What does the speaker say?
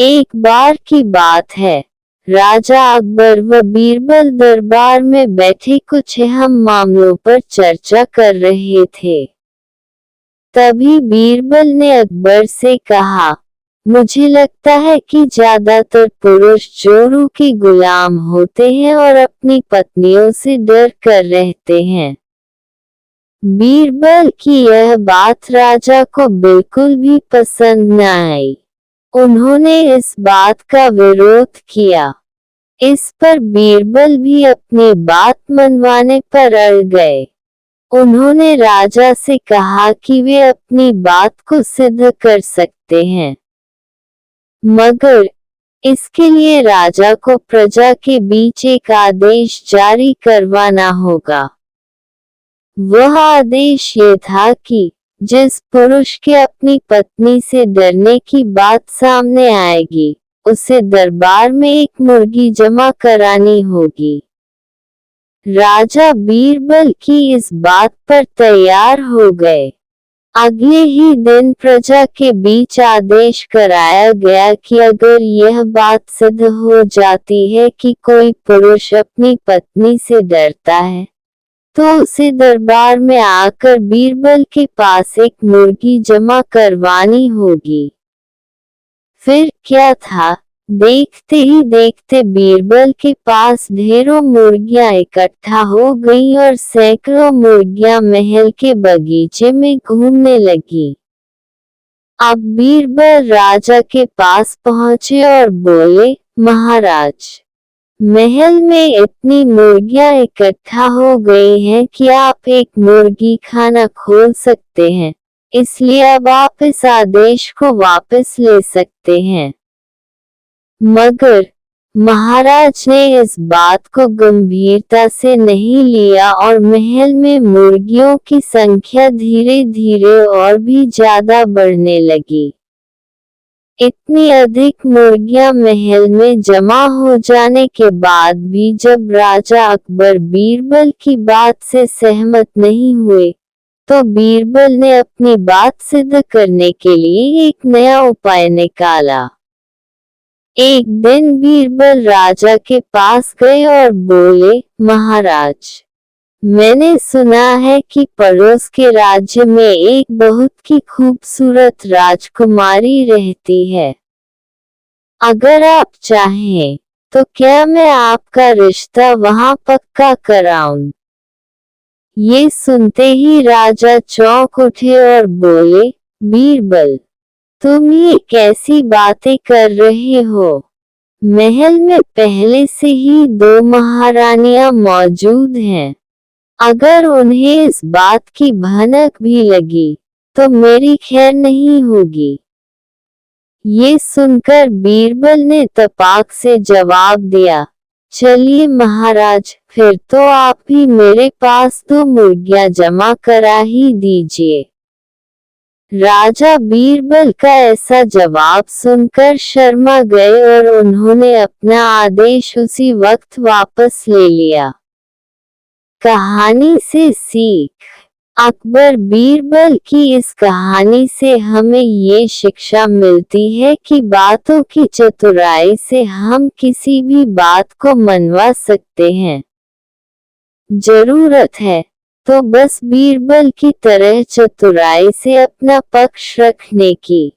एक बार की बात है, राजा अकबर व बीरबल दरबार में बैठे कुछ अहम मामलों पर चर्चा कर रहे थे। तभी बीरबल ने अकबर से कहा, मुझे लगता है कि ज्यादातर पुरुष जोरू के गुलाम होते हैं और अपनी पत्नियों से डर कर रहते हैं। बीरबल की यह बात राजा को बिल्कुल भी पसंद न आई। उन्होंने इस बात का विरोध किया। इस पर बीरबल भी अपनी बात मनवाने पर अड़ गए। उन्होंने राजा से कहा कि वे अपनी बात को सिद्ध कर सकते हैं, मगर इसके लिए राजा को प्रजा के बीच एक आदेश जारी करवाना होगा। वह आदेश ये था कि जिस पुरुष के अपनी पत्नी से डरने की बात सामने आएगी, उसे दरबार में एक मुर्गी जमा करानी होगी। राजा बीरबल की इस बात पर तैयार हो गए। अगले ही दिन प्रजा के बीच आदेश कराया गया कि अगर यह बात सिद्ध हो जाती है कि कोई पुरुष अपनी पत्नी से डरता है, तो उसे दरबार में आकर बीरबल के पास एक मुर्गी जमा करवानी होगी। फिर क्या था, देखते ही देखते बीरबल के पास ढेरों मुर्गियां इकट्ठा हो गईं और सैकड़ों मुर्गियां महल के बगीचे में घूमने लगी। अब बीरबल राजा के पास पहुंचे और बोले, महाराज, महल में इतनी मुर्गियां इकट्ठा हो गई हैं कि आप एक मुर्गी खाना खोल सकते हैं, इसलिए अब आप इस आदेश को वापस ले सकते हैं। मगर महाराज ने इस बात को गंभीरता से नहीं लिया और महल में मुर्गियों की संख्या धीरे धीरे और भी ज्यादा बढ़ने लगी। इतनी अधिक मुर्गियां महल में जमा हो जाने के बाद भी जब राजा अकबर बीरबल की बात से सहमत नहीं हुए, तो बीरबल ने अपनी बात सिद्ध करने के लिए एक नया उपाय निकाला। एक दिन बीरबल राजा के पास गए और बोले, महाराज, मैंने सुना है कि पड़ोस के राज्य में एक बहुत ही खूबसूरत राजकुमारी रहती है। अगर आप चाहें, तो क्या मैं आपका रिश्ता वहां पक्का कराऊं? ये सुनते ही राजा चौंक उठे और बोले, बीरबल, तुम ये कैसी बातें कर रहे हो? महल में पहले से ही 2 महारानियां मौजूद हैं। अगर उन्हें इस बात की भनक भी लगी, तो मेरी खैर नहीं होगी। ये सुनकर बीरबल ने तपाक से जवाब दिया, चलिए महाराज, फिर तो आप ही मेरे पास 2 मुर्गियां जमा करा ही दीजिए। राजा बीरबल का ऐसा जवाब सुनकर शर्मा गए और उन्होंने अपना आदेश उसी वक्त वापस ले लिया। कहानी से सीख। अकबर बीरबल की इस कहानी से हमें ये शिक्षा मिलती है कि बातों की चतुराई से हम किसी भी बात को मनवा सकते हैं। जरूरत है तो बस बीरबल की तरह चतुराई से अपना पक्ष रखने की।